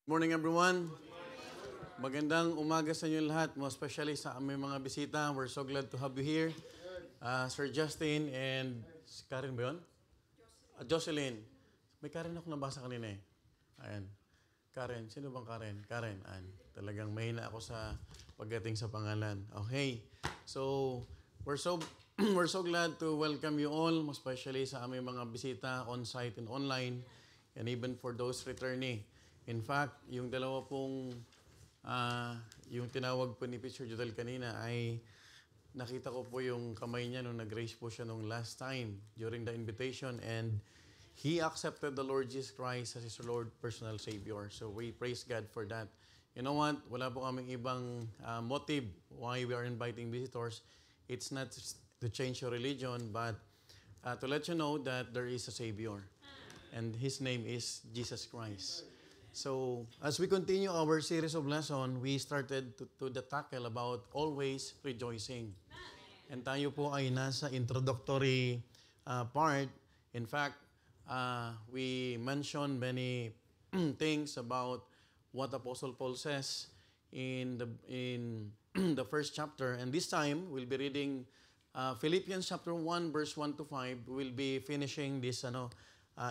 Morning everyone. Magandang umaga sa inyo lahat, most especially sa aming mga bisita. We're so glad to have you here. Sir Justin and si Karen ba yun? Jocelyn. May Karen ako nabasa kanina eh. Ayan. Karen. Sino bang Karen? Karen. Ayan. Talagang mahina ako sa pagdating sa pangalan. Okay. So, we're so glad to welcome you all, most especially sa aming mga bisita on-site and online, and even for those returning. In fact, yung dalawa pong, yung tinawag po ni Pitcher Judel kanina ay nakita ko po yung kamay niya nung nag-raise po siya nung last time during the invitation, and he accepted the Lord Jesus Christ as his Lord, personal Savior. So we praise God for that. You know what? Wala po kaming ibang motive why we are inviting visitors. It's not to change your religion, but to let you know that there is a Savior. And His name is Jesus Christ. So, as we continue our series of lesson, we started to tackle about always rejoicing. And tayo po ay nasa introductory part. In fact, we mentioned many things about what Apostle Paul says in the first chapter. And this time, we'll be reading Philippians chapter 1, verse 1 to 5. We'll be finishing this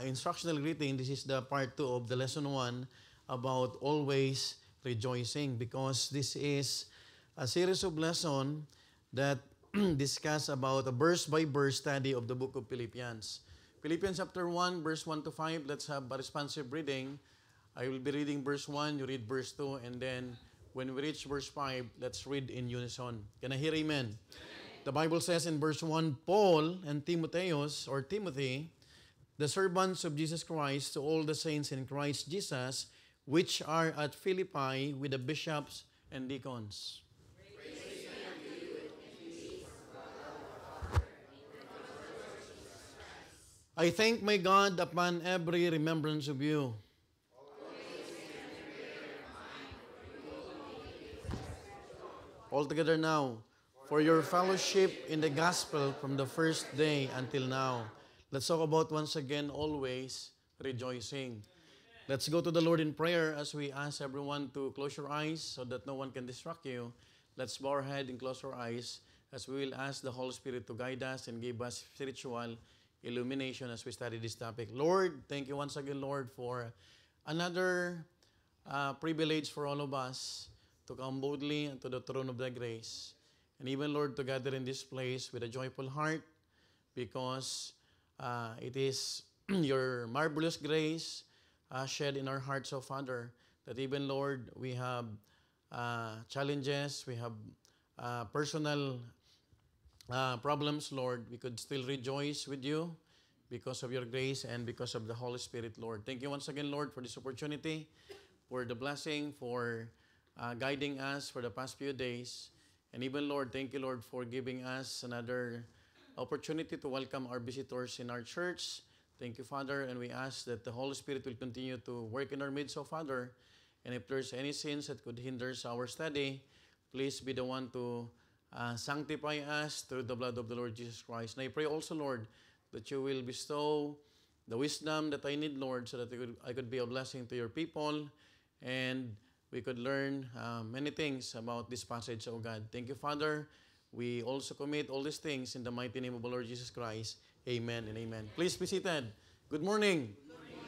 instructional greeting. This is the part 2 of the lesson 1 about always rejoicing, because this is a series of lesson that discuss about a verse-by-verse study of the book of Philippians. Philippians chapter 1, verse 1 to 5. Let's have a responsive reading. I will be reading verse 1, you read verse 2, and then when we reach verse 5, let's read in unison. Can I hear amen? The Bible says in verse 1, Paul and Timotheus, or Timothy, the servants of Jesus Christ, to all the saints in Christ Jesus, which are at Philippi, with the bishops and deacons. I thank my God upon every remembrance of you. All together now, for your fellowship in the gospel from the first day until now. Let's talk about once again, always rejoicing. Let's go to the Lord in prayer as we ask everyone to close your eyes so that no one can distract you. Let's bow our head and close our eyes as we will ask the Holy Spirit to guide us and give us spiritual illumination as we study this topic. Lord, thank you once again, Lord, for another privilege for all of us to come boldly unto the throne of thy grace. And even, Lord, to gather in this place with a joyful heart, because it is your marvelous grace shed in our hearts, O Father, that even, Lord, we have challenges, we have personal problems, Lord. We could still rejoice with you because of your grace and because of the Holy Spirit, Lord. Thank you once again, Lord, for this opportunity, for the blessing, for guiding us for the past few days. And even, Lord, thank you, Lord, for giving us another opportunity to welcome our visitors in our church. Thank you, Father, and we ask that the Holy Spirit will continue to work in our midst, O Father. And if there's any sins that could hinder our study, please be the one to sanctify us through the blood of the Lord Jesus Christ. And I pray also, Lord, that you will bestow the wisdom that I need, Lord, so that I could be a blessing to your people, and we could learn many things about this passage, O God. Thank you, Father. We also commit all these things in the mighty name of the Lord Jesus Christ. Amen and amen. Please be seated. Good morning. Good morning.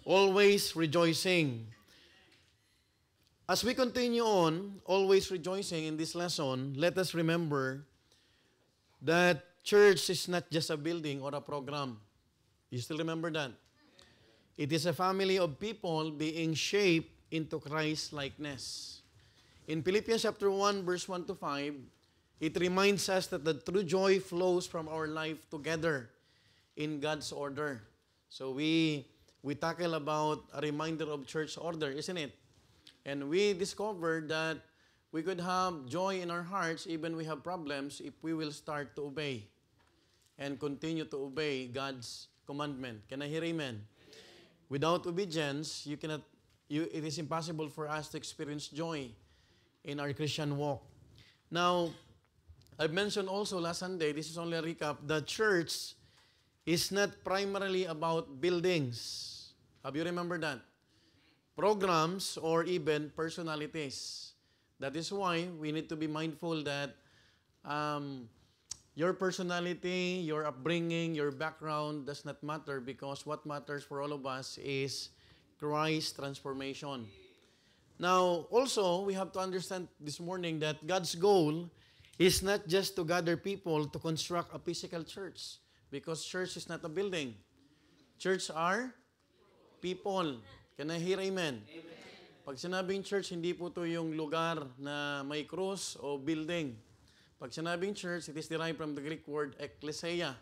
Always rejoicing. As we continue on, always rejoicing in this lesson, let us remember that church is not just a building or a program. You still remember that? It is a family of people being shaped into Christ-likeness. In Philippians chapter 1, verse 1 to 5, it reminds us that the true joy flows from our life together in God's order. So we tackle about a reminder of church order, isn't it? And we discovered that we could have joy in our hearts even we have problems if we will start to obey and continue to obey God's commandment. Can I hear amen? Without obedience, it is impossible for us to experience joy in our Christian walk. Now, I've mentioned also last Sunday, this is only a recap, the church is not primarily about buildings. Have you remembered that? programs, or even personalities. That is why we need to be mindful that your personality, your upbringing, your background does not matter, because what matters for all of us is Christ's transformation. Now, also, we have to understand this morning that God's goal is not just to gather people to construct a physical church, because church is not a building. Church are people. Can I hear amen? Pag sinabing church, hindi po to yung lugar na may cross o building. Pag sinabing church, it is derived from the Greek word ekklesia.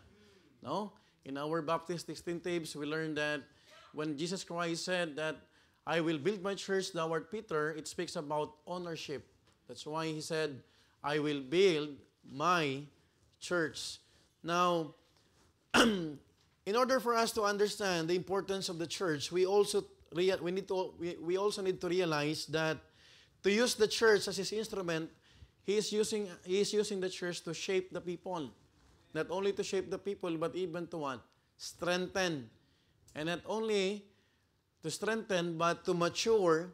No? In our Baptist distinctives, we learned that when Jesus Christ said that, I will build my church, thou art Peter, it speaks about ownership. That's why he said, I will build my church. Now, in order for us to understand the importance of the church, we also need to realize that to use the church as his instrument, he is using the church to shape the people. Not only to shape the people, but even to what? Strengthen. And not only to strengthen, but to mature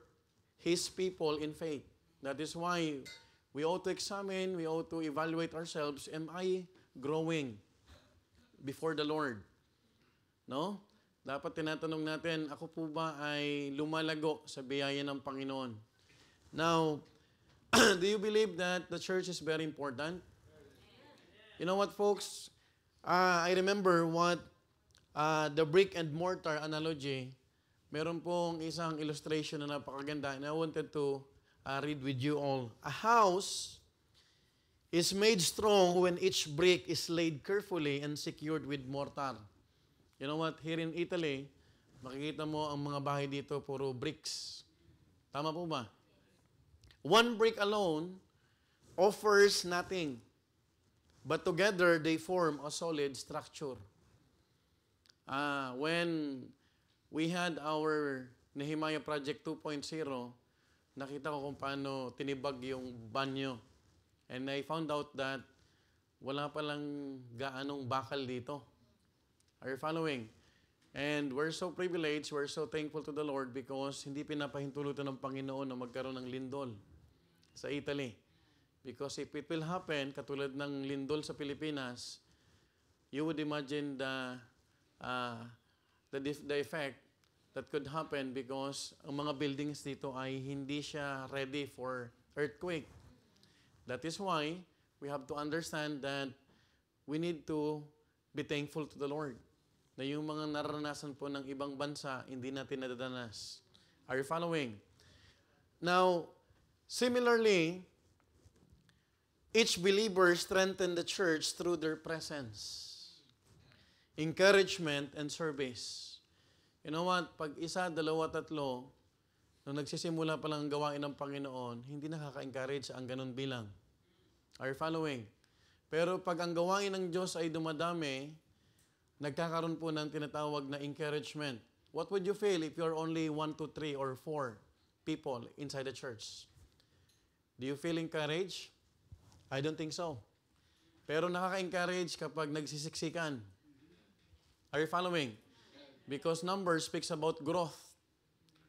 his people in faith. That is why we ought to examine, we ought to evaluate ourselves. Am I growing before the Lord? No? Dapat tinatanong natin, ako po ba ay lumalago sa biyaya ng Panginoon? Now, do you believe that the church is very important? You know what, folks? I remember what the brick and mortar analogy, meron pong isang illustration na napakaganda, and I wanted to read with you all. A house is made strong when each brick is laid carefully and secured with mortar. You know what? Here in Italy, makikita mo ang mga bahay dito, puro bricks. Tama po ba? One brick alone offers nothing, but together they form a solid structure. When we had our Nehemiah Project 2.0, nakita ko kung paano tinibag yung banyo. And I found out that wala palang gaanong bakal dito. Are you following? And we're so privileged, we're so thankful to the Lord because hindi pinapahintulutan ng Panginoon na magkaroon ng lindol sa Italy. Because if it will happen, katulad ng lindol sa Pilipinas, you would imagine the effect that could happen because ang mga buildings dito ay hindi siya ready for earthquake. That is why we have to understand that we need to be thankful to the Lord. Na yung mga naranasan po ng ibang bansa, hindi natin nadadanas. Are you following? Now, similarly, each believer strengthen the church through their presence, encouragement, and service. You know what? Pag isa, dalawa, tatlo, nung nagsisimula pa lang ang gawain ng Panginoon, hindi nakaka-encourage ang ganun bilang. Are you following? Pero pag ang gawain ng Diyos ay dumadami, nagkakaroon po ng tinatawag na encouragement. What would you feel if you're only 1, 2, 3, or 4 people inside the church? Do you feel encouraged? I don't think so. Pero nakaka-encourage kapag nagsisiksikan. Are you following? Because numbers speaks about growth.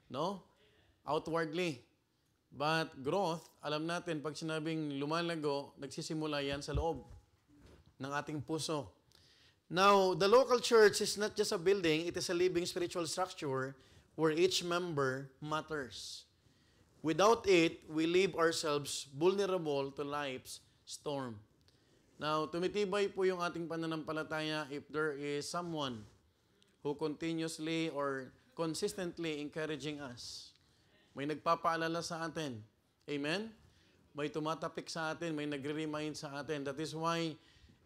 No? Outwardly. But growth, alam natin, pag sinabing lumalago, nagsisimula yan sa loob ng ating puso. Now, the local church is not just a building, it is a living spiritual structure where each member matters. Without it, we leave ourselves vulnerable to life's storm. Now, tumitibay po yung ating pananampalataya if there is someone who continuously or consistently encouraging us. May nagpapaalala sa atin. Amen? May tumatapik sa atin, may nagre-remind sa atin. That is why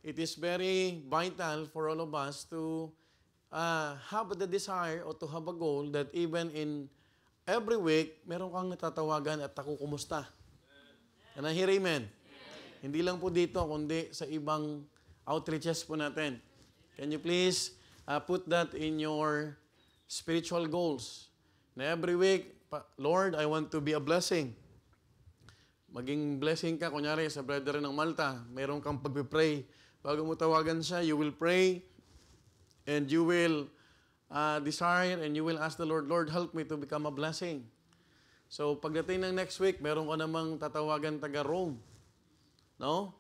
it is very vital for all of us to have the desire or to have a goal that even in every week, meron kang natatawagan at ako kumusta. Can I hear amen? Hindi lang po dito, kundi sa ibang outreaches po natin. Can you please put that in your spiritual goals? Na every week, Lord, I want to be a blessing. Maging blessing ka, kunyari sa brother ng Malta, meron kang pag-pray. Bago mo tawagan siya, you will pray and you will desire and you will ask the Lord, Lord, help me to become a blessing. So, pagdating ng next week, meron ko namang tatawagan taga Rome. No?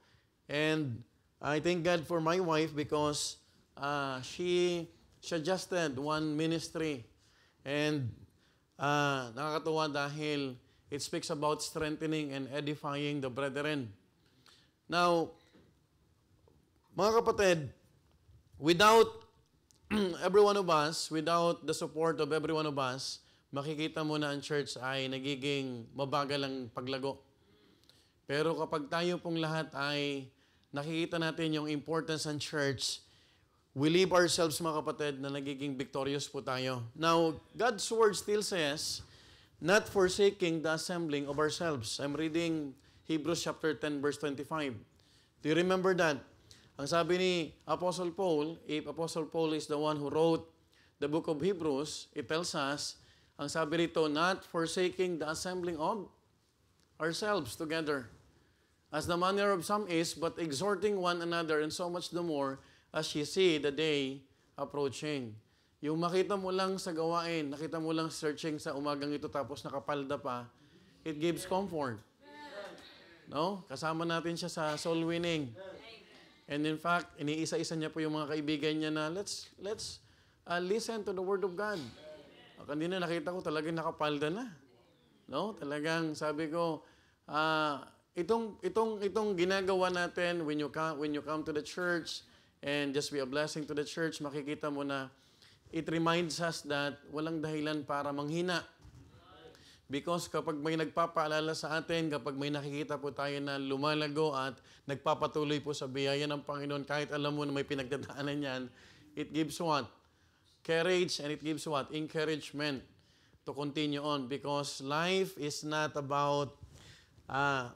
And I thank God for my wife because she suggested one ministry. And nakakatuwa dahil it speaks about strengthening and edifying the brethren. Now, mga kapatid, without every one of us, without the support of every one of us, makikita mo na ang church ay nagiging mabagal ang paglago. Pero kapag tayo pong lahat ay nakikita natin yung importance ng church, we leave ourselves, mga kapatid, na nagiging victorious po tayo. Now, God's word still says, not forsaking the assembling of ourselves. I'm reading Hebrews chapter 10, verse 25. Do you remember that? Ang sabi ni Apostle Paul, if Apostle Paul is the one who wrote the book of Hebrews, it tells us, ang sabi rito, not forsaking the assembling of ourselves together, as the manner of some is, but exhorting one another, and so much the more, as ye see the day approaching. Yung makita mo lang sa gawain, nakita mo lang searching sa umagang ito tapos nakapalda pa, it gives comfort. No? Kasama natin siya sa soul winning. And in fact, iniisa-isa niya po yung mga kaibigan niya na let's listen to the Word of God. Kanina nakita ko talagang nakapalda na. No? Talagang sabi ko, itong ginagawa natin when you come to the church and just be a blessing to the church, makikita mo na it reminds us that walang dahilan para manghina. Because kapag may nagpapaalala sa atin, kapag may nakikita po tayo na lumalago at nagpapatuloy po sa biyaya ng Panginoon, kahit alam mo na may pinagdadaanan yan, it gives what? Courage, and it gives what? Encouragement to continue on. Because life is not about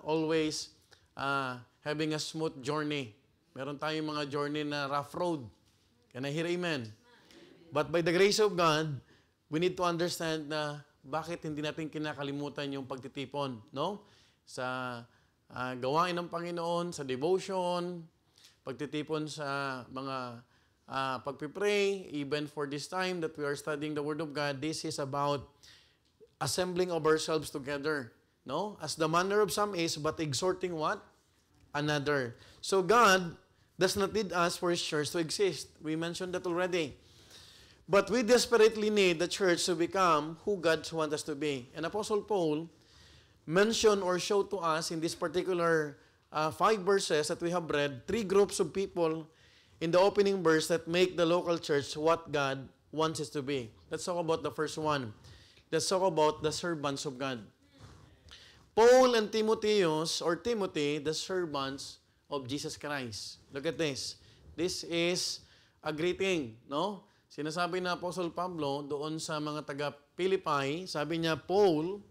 always having a smooth journey. Meron tayong mga journey na rough road. Can I hear amen? But by the grace of God, we need to understand na bakit hindi natin kinakalimutan yung pagtitipon, no? Sa gawain ng Panginoon, sa devotion, pagtitipon sa mga pagpipray, even for this time that we are studying the Word of God, this is about assembling of ourselves together, no? As the manner of some is, but exhorting what? Another. So God does not need us for His church to exist. We mentioned that already. But we desperately need the church to become who God wants us to be. And Apostle Paul mentioned or showed to us in this particular 5 verses that we have read, 3 groups of people in the opening verse that make the local church what God wants it to be. Let's talk about the first one. Let's talk about the servants of God. Paul and Timotheus, or Timothy, the servants of Jesus Christ. Look at this. This is a greeting, no? Sinasabi na Apostle Pablo doon sa mga taga-Philippi, sabi niya, Paul,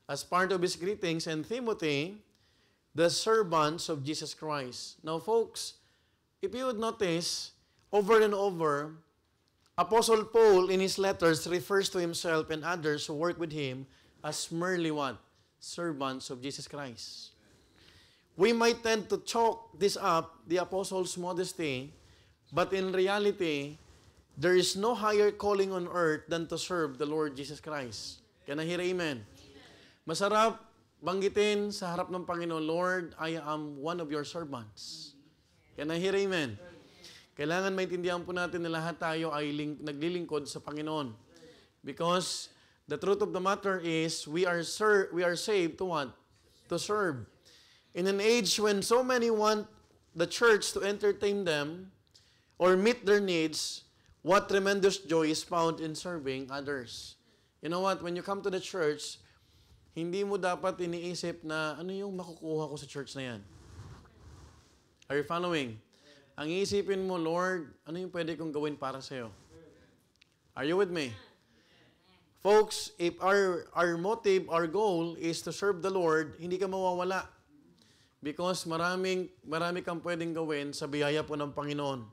as part of his greetings, and Timothy, the servants of Jesus Christ. Now, folks, if you would notice, over and over, Apostle Paul in his letters refers to himself and others who work with him as merely what? Servants of Jesus Christ. We might tend to chalk this up, the apostles' modesty, but in reality, there is no higher calling on earth than to serve the Lord Jesus Christ. Can I hear amen? Masarap banggitin sa harap ng Panginoon, Lord, I am one of your servants. Can I hear amen? Kailangan maintindihan po natin na lahat tayo ay naglilingkod sa Panginoon. Because the truth of the matter is, we are saved to what? To serve. In an age when so many want the church to entertain them or meet their needs, what tremendous joy is found in serving others. You know what? When you come to the church, hindi mo dapat iniisip na ano yung makukuha ko sa church na yan. Are you following? Ang iisipin mo, Lord, ano yung pwede kong gawin para sa'yo? Are you with me? Folks, if our motive, our goal is to serve the Lord, hindi ka mawawala. Because marami kang pwedeng gawin sa biyaya po ng Panginoon.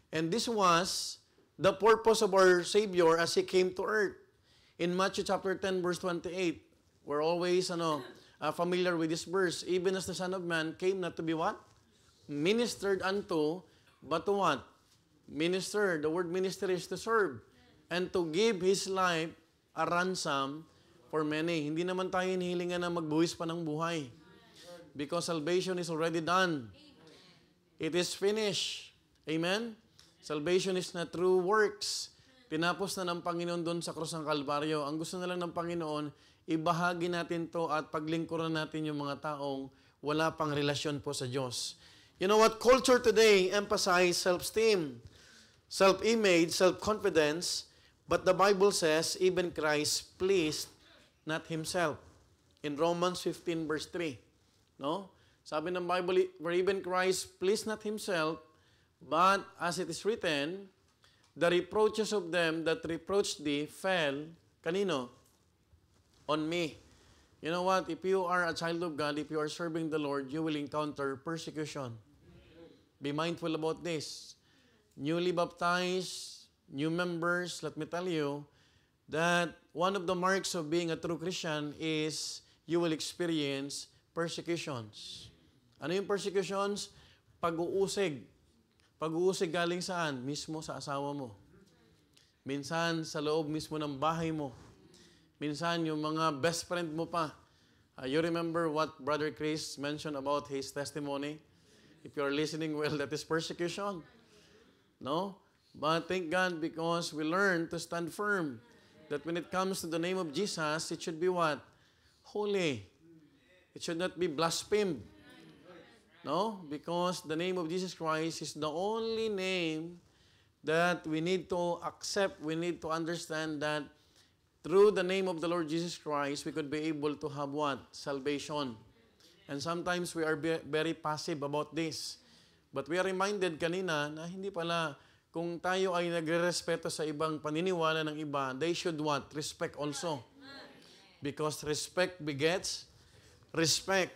And this was the purpose of our Savior as He came to earth. In Matthew chapter 10, verse 28, we're always familiar with this verse. Even as the Son of Man came not to be what? Ministered unto, but to what? Minister. The word minister is to serve. And to give His life a ransom for many. Hindi naman tayo hinihilingan na magbuwis pa ng buhay. Because salvation is already done. It is finished. Amen? Salvation is not through works. Tinapos na ng Panginoon doon sa krus ng Kalbaryo. Ang gusto na lang ng Panginoon, ibahagi natin to at paglingkuran natin yung mga taong wala pang relasyon po sa Diyos. You know what? Culture today emphasize self-esteem, self-image, self-confidence, but the Bible says even Christ pleased not Himself. In Romans 15 verse 3. No? Sabi ng Bible, for even Christ pleased not Himself, but as it is written, the reproaches of them that reproached thee fell, kanino? On me. You know what? If you are a child of God, if you are serving the Lord, you will encounter persecution. Be mindful about this. Newly baptized, new members, let me tell you, that one of the marks of being a true Christian is you will experience persecutions. Ano yung persecutions? Pag-uusig. Pag-uusig galing saan? Mismo sa asawa mo. Minsan sa loob mismo ng bahay mo. Minsan yung mga best friend mo pa. You remember what Brother Chris mentioned about his testimony? If you are listening well, that is persecution. No? But thank God because we learn to stand firm. That when it comes to the name of Jesus, it should be what? Holy. It should not be blasphemed. No? Because the name of Jesus Christ is the only name that we need to accept. We need to understand that through the name of the Lord Jesus Christ, we could be able to have what? Salvation. And sometimes we are very passive about this. But we are reminded kanina na hindi pala, kung tayo ay nagre-respeto sa ibang paniniwala ng iba, they should what? Respect also. Because respect begets respect.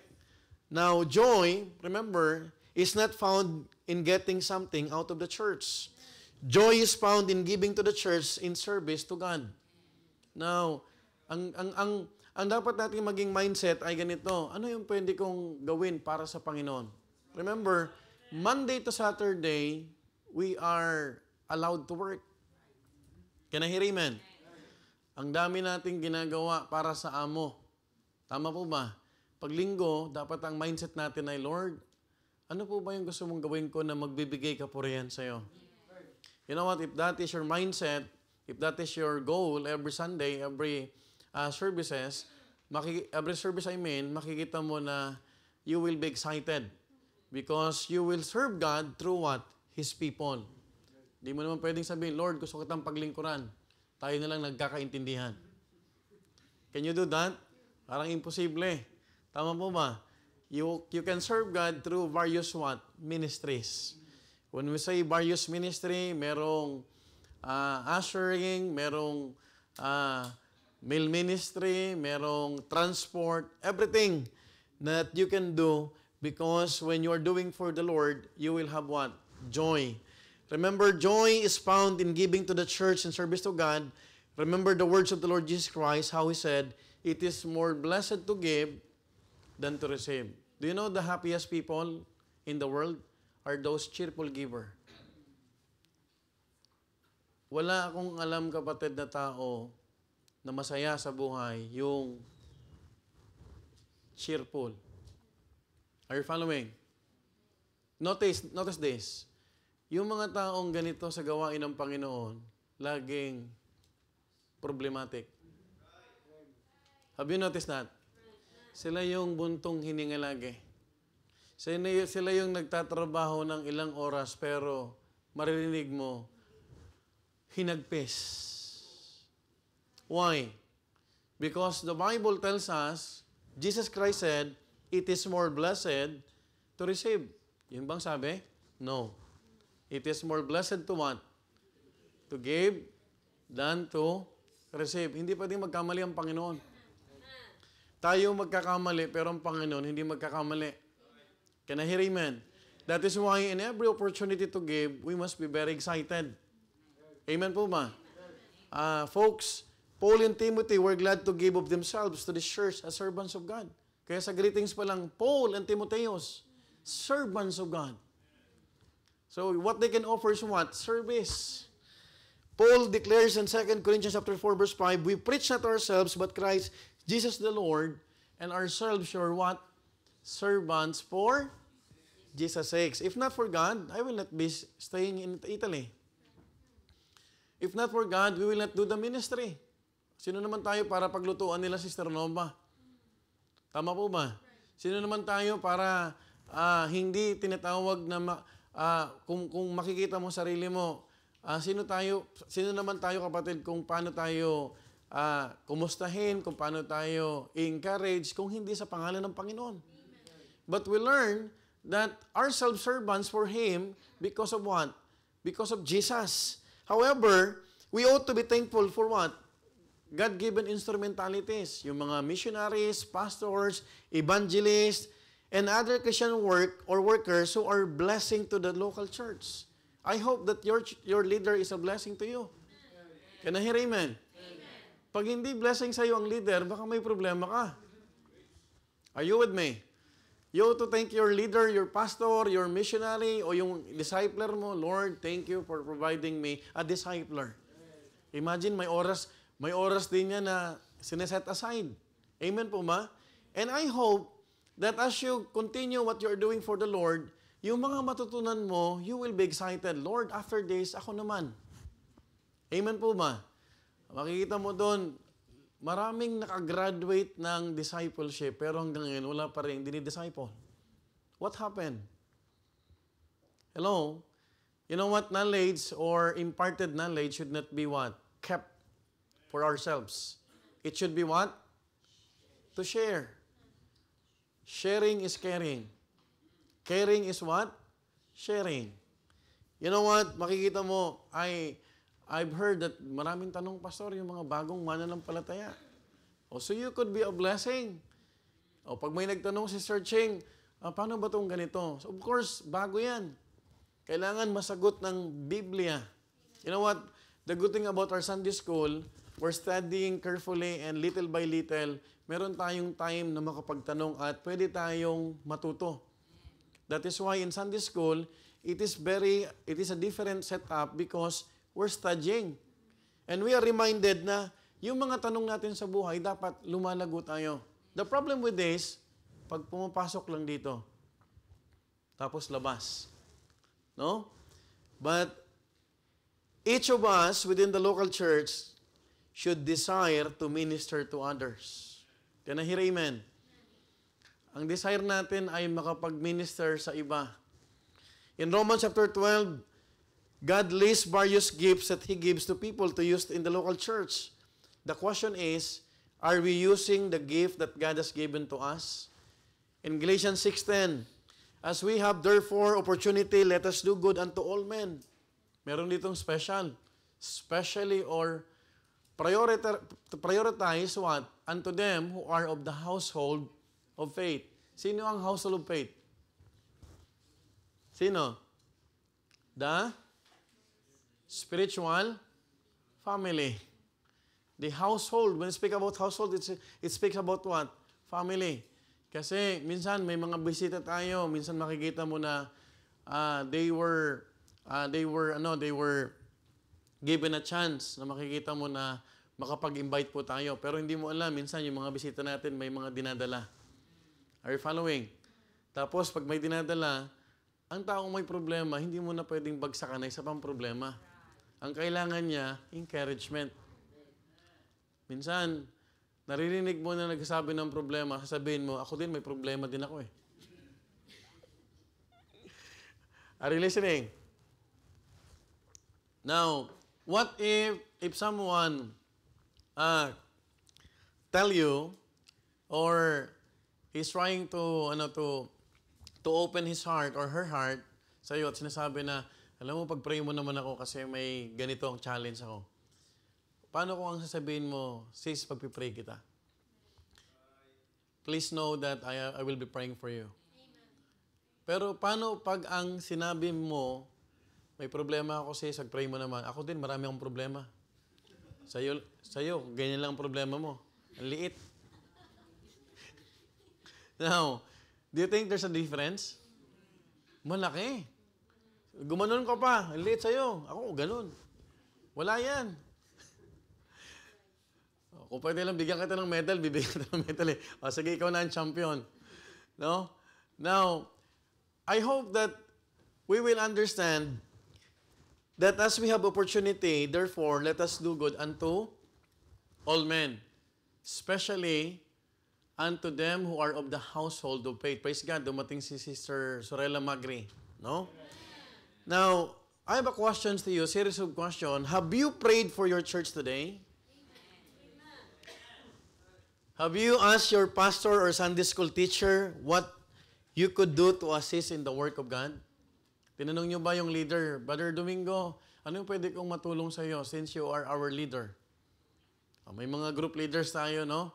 Now, joy, remember, is not found in getting something out of the church. Joy is found in giving to the church in service to God. Now, ang dapat natin maging mindset ay ganito. Ano yung pwede kong gawin para sa Panginoon? Remember, Monday to Saturday, we are allowed to work. Can I hear amen? Ang dami nating ginagawa para sa amo. Tama po ba? Pag linggo, dapat ang mindset natin ay, Lord, ano po ba yung gusto mong gawin ko na magbibigay kapurihan sa'yo? You know what? If that is your mindset, if that is your goal every Sunday, every services, every service makikita mo na you will be excited because you will serve God through what? His people. Hindi mo naman pwedeng sabihin, Lord, gusto kitang paglingkuran. Tayo na lang nagkakaintindihan. Can you do that? Parang imposible. Tama po ba? You can serve God through various what? Ministries. When we say various ministry, merong ushering, merong meal ministry, merong transport, everything that you can do because when you are doing for the Lord, you will have what? Joy. Remember, joy is found in giving to the church and service to God. Remember the words of the Lord Jesus Christ, how He said, it is more blessed to give than to receive. Do you know the happiest people in the world are those cheerful giver? Wala akong alam, kapatid, na tao na masaya sa buhay yung cheerful. Are you following? Notice this. Yung mga taong ganito sa gawain ng Panginoon, laging problematic. Have you noticed that? Sila yung buntong hininga lagi. Sila yung nagtatrabaho ng ilang oras pero maririnig mo, hinagpis. Why? Because the Bible tells us, Jesus Christ said, it is more blessed to receive. Yun bang sabi? No. It is more blessed to what? To give than to receive. Hindi pwedeng magkamali ang Panginoon. Tayo magkakamali, pero ang Panginoon hindi magkakamali. Can I hear amen? That is why in every opportunity to give, we must be very excited. Amen po ba? Folks, Paul and Timothy were glad to give of themselves to the church as servants of God. Kaya sa greetings pa lang, Paul and Timotheus, servants of God. So what they can offer is what? Service. Paul declares in 2 Corinthians chapter 4, verse 5, we preach not ourselves, but Christ, Jesus the Lord, and ourselves your what? Servants for Jesus' sake. If not for God, I will not be staying in Italy. If not for God, we will not do the ministry. Sino naman tayo para paglutuan nila Sister Nova? Tama po ba? Sino naman tayo para hindi tinatawag na kung makikita mo sarili mo, sino naman tayo kapatid kung paano tayo kumustahin, kung paano tayo encourage kung hindi sa pangalan ng Panginoon. But we learn that ourselves servants for Him because of what? Because of Jesus. However, we ought to be thankful for what? God-given instrumentalities. Yung mga missionaries, pastors, evangelists, and other Christian workers who are blessing to the local church. I hope that your leader is a blessing to you. Can I hear amen? Pag hindi blessing sa iyo ang leader, baka may problema ka. Are you with me? You ought to thank your leader, your pastor, your missionary, o yung discipler mo, Lord, thank you for providing me a discipler. Imagine, may oras din niya na sineset aside. Amen po ba? And I hope that as you continue what you're doing for the Lord, yung mga matutunan mo, you will be excited. Lord, after this, ako naman. Amen po ba? Makikita mo doon, maraming nakagraduate ng discipleship, pero hanggang ngayon, wala pa rin dinidisciple. What happened? Hello? You know what? Knowledge or imparted knowledge should not be what? Kept for ourselves. It should be what? To share. Sharing is caring. Caring is what? Sharing. You know what? Makikita mo, I've heard that maraming tanong, Pastor, yung mga bagong mananampalataya. So you could be a blessing. Pag may nagtanong si Sir Ching, paano ba itong ganito? So of course, bago yan. Kailangan masagot ng Biblia. You know what? The good thing about our Sunday school, we're studying carefully and little by little, meron tayong time na makapagtanong at pwede tayong matuto. That is why in Sunday school, it is a different setup because we're studying. And we are reminded na yung mga tanong natin sa buhay, dapat lumalago tayo. The problem with this, pag pumapasok lang dito, tapos labas. No? But each of us within the local church should desire to minister to others. Can I hear amen? Ang desire natin ay makapag-minister sa iba. In Romans chapter 12, God lists various gifts that He gives to people to use in the local church. The question is, are we using the gift that God has given to us? In Galatians 6:10, as we have therefore opportunity, let us do good unto all men. Meron ditong special. Specially or prioritize what? Unto them who are of the household of faith. Sino ang household of faith? Sino? The spiritual family. The household, when we speak about household, it speaks about what? Family. Kasi minsan may mga bisita tayo, minsan makikita mo na they were given a chance na makikita mo na makapag-invite po tayo. Pero hindi mo alam, minsan yung mga bisita natin may mga dinadala. Are you following? Tapos pag may dinadala, ang taong may problema, hindi mo na pwedeng bagsakan na isa pang problema. Ang kailangan niya, encouragement. Minsan, naririnig mo na nagsasabi ng problema, sasabihin mo, ako din, may problema din ako eh. Are you listening? Now, what if someone tell you or he's trying to open his heart or her heart sa iyo at sinasabi na, alam mo, pag-pray mo naman ako kasi may ganito ang challenge ako. Paano kung ang sasabihin mo, sis, pag-pray kita? Please know that I will be praying for you. Pero paano pag ang sinabi mo, may problema ako sis, pag-pray mo naman. Ako din, marami akong problema. Sa'yo, ganyan lang ang problema mo. Ang liit. Now, do you think there's a difference? Malaki. Gumanon ka pa, ang liit sa'yo. Ako, ganun. Wala yan. Kung pwede lang, bigyan kita ng medal, bibigyan kita ng medal eh. O, sige, ikaw na ang champion. No? Now, I hope that we will understand that as we have opportunity, therefore, let us do good unto all men, especially unto them who are of the household of faith. Praise God, dumating si Sister Sorella Magri. No? Now, I have a question to you, series of question. Have you prayed for your church today? Have you asked your pastor or Sunday school teacher what you could do to assist in the work of God? Tinanong niyo ba yung leader, Brother Domingo, ano yung pwede kong matulong sa iyo since you are our leader? May mga group leaders tayo, no?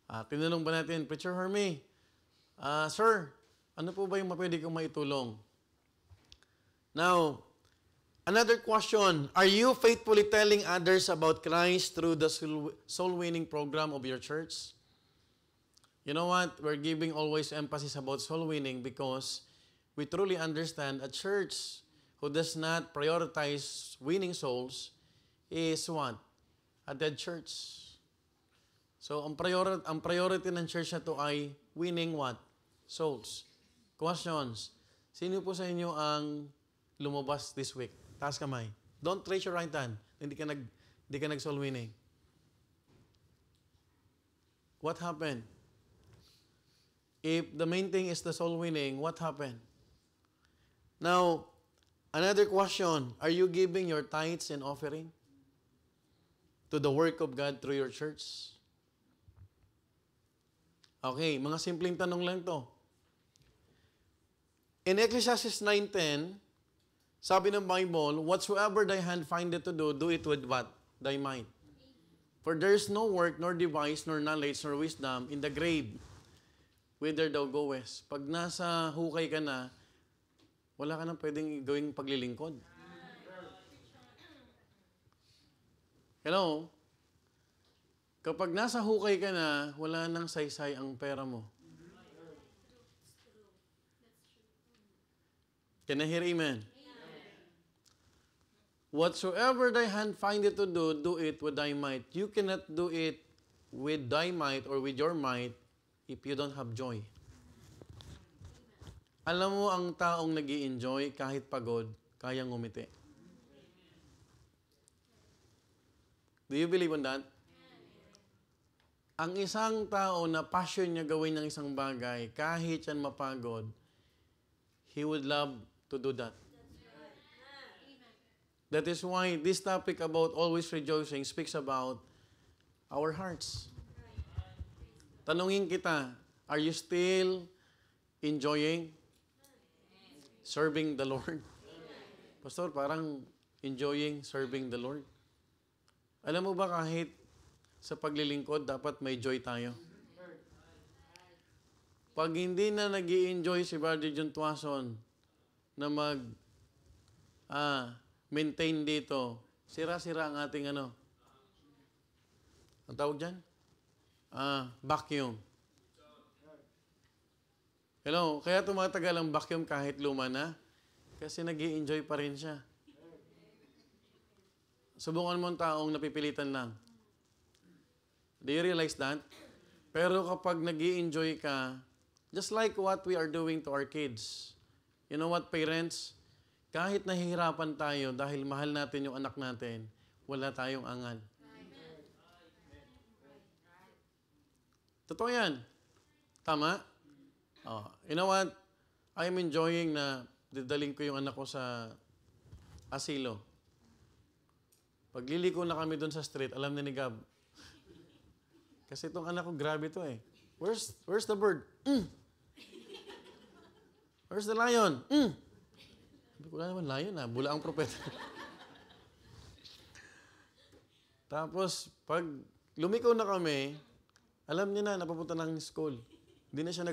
Tinanong ba natin, Preacher Hermie, Sir, ano po ba yung pwede kong maitulong? Now, another question, are you faithfully telling others about Christ through the soul-winning program of your church? You know what? We're giving always emphasis about soul-winning because we truly understand a church who does not prioritize winning souls is what? A dead church. So, ang priority ng church na to ay winning what? Souls. Questions. Sino po sa inyo ang lumabas this week? Taas kamay. Don't raise your right hand. Hindi ka nag-soul winning. What happened? If the main thing is the soul winning, what happened? Now, another question. Are you giving your tithes and offering to the work of God through your church? Okay, mga simpleng tanong lang to. In Ecclesiastes 9:10, sabi ng Bible, whatsoever thy hand findeth to do, do it with what? Thy might. For there is no work, nor device, nor knowledge, nor wisdom in the grave, whither thou goest. Pag nasa hukay ka na, wala ka nang pwedeng gawing paglilingkod. Hello? Kapag nasa hukay ka na, wala nang saysay ang pera mo. Can I hear amen? Whatsoever thy hand findeth to do, do it with thy might. You cannot do it with thy might or with your might if you don't have joy. Alam mo, ang taong nag-i-enjoy kahit pagod, kayang ngumiti. Do you believe on that? Ang isang tao na passion niya gawin ng isang bagay, kahit yan mapagod, he would love to do that. That is why this topic about always rejoicing speaks about our hearts. Tanungin kita, are you still enjoying serving the Lord? Pastor, parang enjoying serving the Lord. Alam mo ba kahit sa paglilingkod, dapat may joy tayo? Pag hindi na nag-i-enjoy si Brother John Tuason na maintain dito, sira-sira ang ating ang tawag dyan? Vacuum. Hello, kaya tumatagal ang vacuum kahit luma na, kasi nag-i-enjoy pa rin siya. Subukan mo ang taong napipilitan lang. Do you realize that? Pero kapag nag-i-enjoy ka, just like what we are doing to our kids, you know what, parents? Kahit nahihirapan tayo dahil mahal natin yung anak natin, wala tayong angal. Totoo yan. Tama? You know what? I'm enjoying na didaling ko yung anak ko sa asilo. Pagliliko na kami doon sa street, alam ni Gab. Kasi itong anak ko, grabe to eh. Where's the bird? Where's the lion? Wala naman lion bula ang propeta. Tapos, pag lumikaw na kami, alam niya na, napapunta ng school. Hindi na siya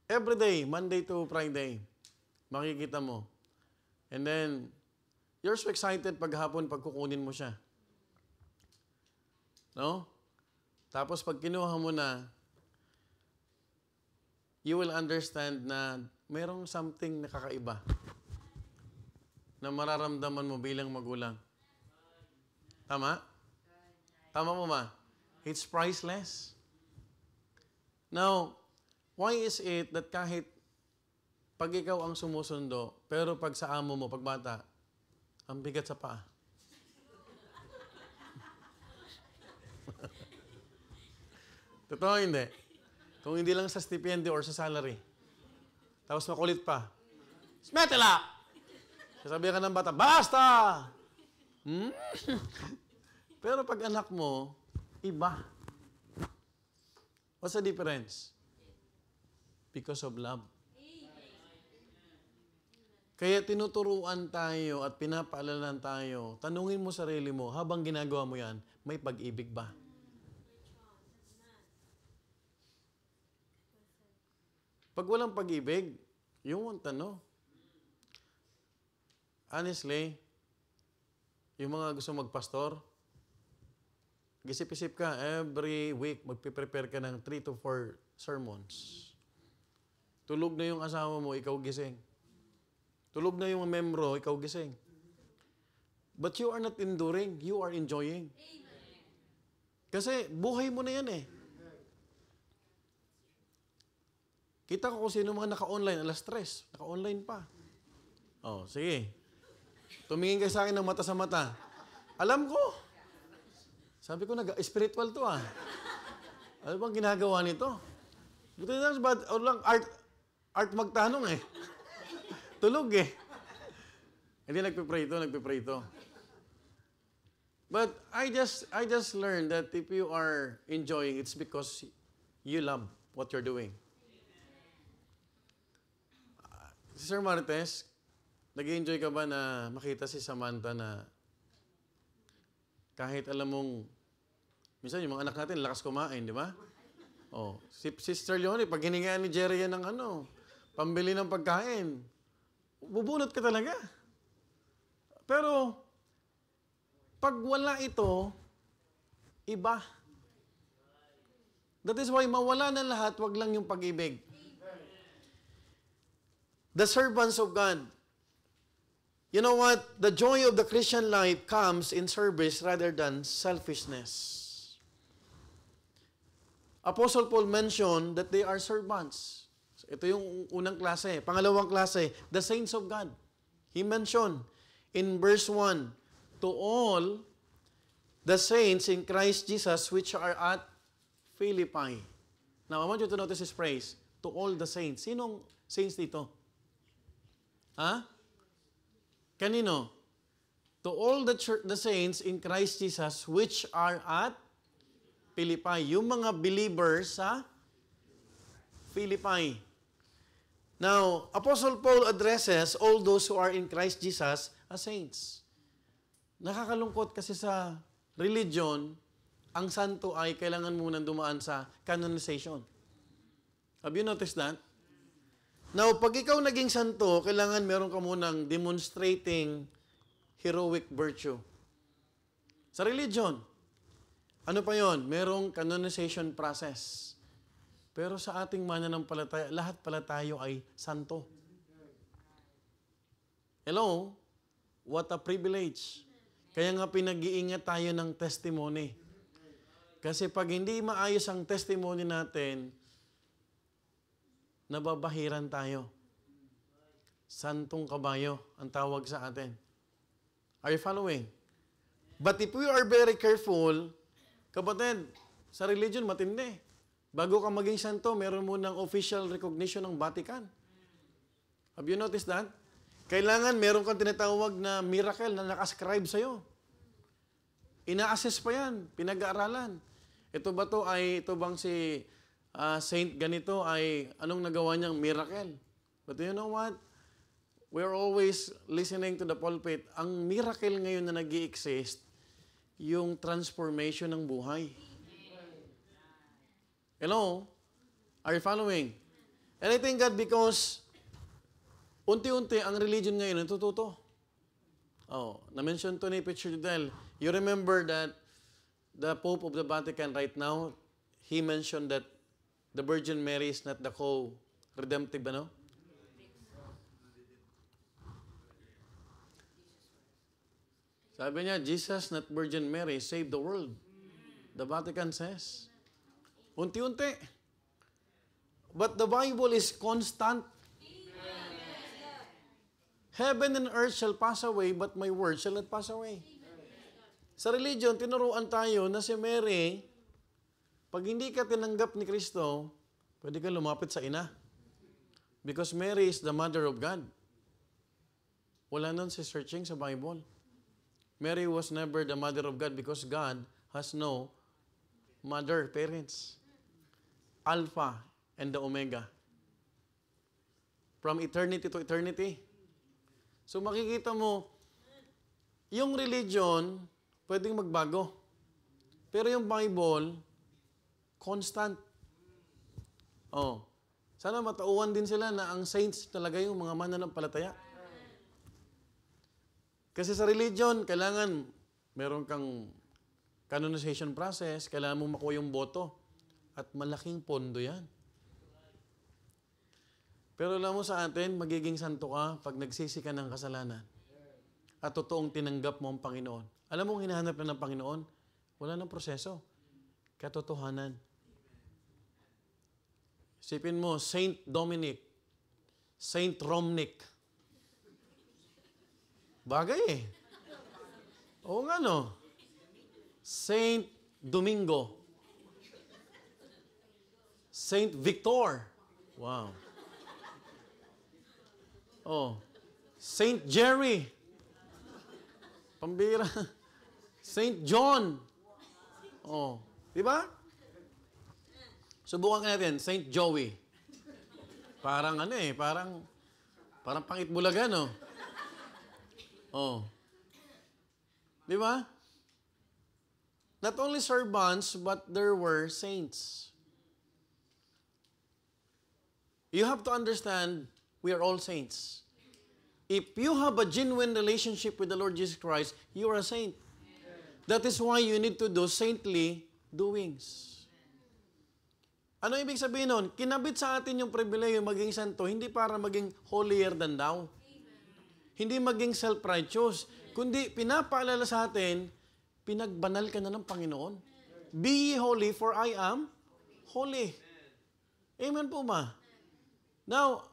Every day, Monday to Friday, makikita mo. And then, you're so excited pag hapon, pag kukunin mo siya. No? Tapos, pag kinuha mo na, you will understand na mayroong something nakakaiba. na mararamdaman mo bilang magulang. Tama? Tama mo ba? It's priceless. Now, why is it that kahit pag ikaw ang sumusundo, pero pag sa amo mo, pag bata, ang bigat sa paa? Totoo hindi? Kung hindi lang sa stipend or sa salary. Tapos makulit pa. Smetela! Sasabihan ka ng bata, basta! Hmm? Pero pag anak mo, iba. What's the difference? Because of love. Kaya tinuturuan tayo at pinapaalalan tayo, tanungin mo sarili mo, habang ginagawa mo yan, may pag-ibig ba? Pag walang pag-ibig, you won't know. Honestly, yung mga gusto magpastor, gisip-isip ka, every week, magpiprepare ka ng 3 to 4 sermons. Tulog na yung asawa mo, ikaw gising. Tulog na yung membro, ikaw gising. But you are not enduring, you are enjoying. Kasi buhay mo na yan eh. Kita ko kung sino mga naka-online, alas 3, naka-online pa. Oh, sige. Tumingin kayo sa akin ng mata sa mata. Alam ko. Sabi ko, spiritual to ah. Ano bang ginagawa nito? Buti na lang, art magtanong eh. Tulog eh. Hindi nagpipray ito. But I just learned that if you are enjoying, it's because you love what you're doing. Sir Martes, nag-enjoy ka ba na makita si Samantha na kahit alam mong, minsan yung mga anak natin, lakas kumain, di ba? Oh, si Sister Leonie, pag hiningaan ni Jerry yan ng pambili ng pagkain, bubunot ka talaga. Pero, pag wala ito, iba. That is why mawala na lahat, wag lang yung pag-ibig. The servants of God. You know what? The joy of the Christian life comes in service rather than selfishness. Apostle Paul mentioned that they are servants. Ito yung unang klase. Pangalawang klase, the saints of God. He mentioned in verse 1, to all the saints in Christ Jesus which are at Philippi. Now, I want you to notice this phrase, to all the saints. Sinong saints dito? Ha? Kanino? To all the saints in Christ Jesus which are at Philippi. Yung mga believers sa Philippi. Now, Apostle Paul addresses all those who are in Christ Jesus as saints. Nakakalungkot kasi sa religion, ang santo ay kailangan munang dumaan sa canonization. Have you noticed that? Now, pag ikaw naging santo, kailangan meron ka munang demonstrating heroic virtue. Sa religion, ano pa yon? Merong canonization process. Pero sa ating mananampalataya, lahat pala tayo ay santo. Hello? What a privilege. Kaya nga pinag-iingat tayo ng testimony. Kasi pag hindi maayos ang testimony natin, nababahiran tayo. Santong kabayo ang tawag sa atin. Are you following? But if we are very careful, kapatid, sa religion matindi. Bago ka maging santo, meron mo ng official recognition ng Vatican. Have you noticed that? Kailangan meron kang tinatawag na miracle na nakascribe sa'yo. Ina-assess pa yan, pinag-aaralan. Ito bang si Saint ganito ay anong nagawa niyang miracle? But you know what? We're always listening to the pulpit. Ang miracle ngayon na nag-i-exist, yung transformation ng buhay. Hello? Are you following? And I think that because unti-unti ang religion ngayon natututo. Oh, na-mention to ni Peter Del. You remember that the Pope of the Vatican right now, he mentioned that the Virgin Mary is not the co-redemptive, ano? Sabi niya, Jesus, not Virgin Mary, saved the world. The Vatican says. Unti-unti. But the Bible is constant. Heaven and earth shall pass away, but my word shall not pass away. Sa religion, tinuruan tayo na si Mary, pag hindi ka tinanggap ni Kristo, pwede ka lumapit sa ina. Because Mary is the mother of God. Wala nun si searching sa Bible. Mary was never the mother of God because God has no mother, parents. Alpha and the Omega. From eternity to eternity. So makikita mo, yung religion, pwedeng magbago. Pero yung Bible, constant. Oh. Sana matauhan din sila na ang saints talaga yung mga mananampalataya. Kasi sa religion, kailangan meron kang canonization process, kailangan mo makuha yung boto. At malaking pondo yan. Pero alam mo sa atin, magiging santo ka pag nagsisi ka ng kasalanan. At totoong tinanggap mo ang Panginoon. Alam mo, hinahanap na ng Panginoon, wala nang proseso. Katotohanan. Isipin mo, Saint Dominic, Saint Romnick. Bagay eh. Oo nga no. Saint Domingo. Saint Victor. Wow. Oh. Saint Jerry. Pambira. Saint John. Oh. Di ba? Subukan natin. Saint Joey. Parang ano eh. Parang pangit-bulaga, no? Oh. Di ba? Not only servants, but there were saints. You have to understand, we are all saints. If you have a genuine relationship with the Lord Jesus Christ, you are a saint. That is why you need to do saintly doings. Ano ibig sabihin nun? Kinabit sa atin yung pribileyo maging santo, hindi para maging holier than thou. Hindi maging self-righteous. Kundi pinapaalala sa atin, pinagbanal ka na ng Panginoon. Be ye holy, for I am holy. Amen po ba? Now,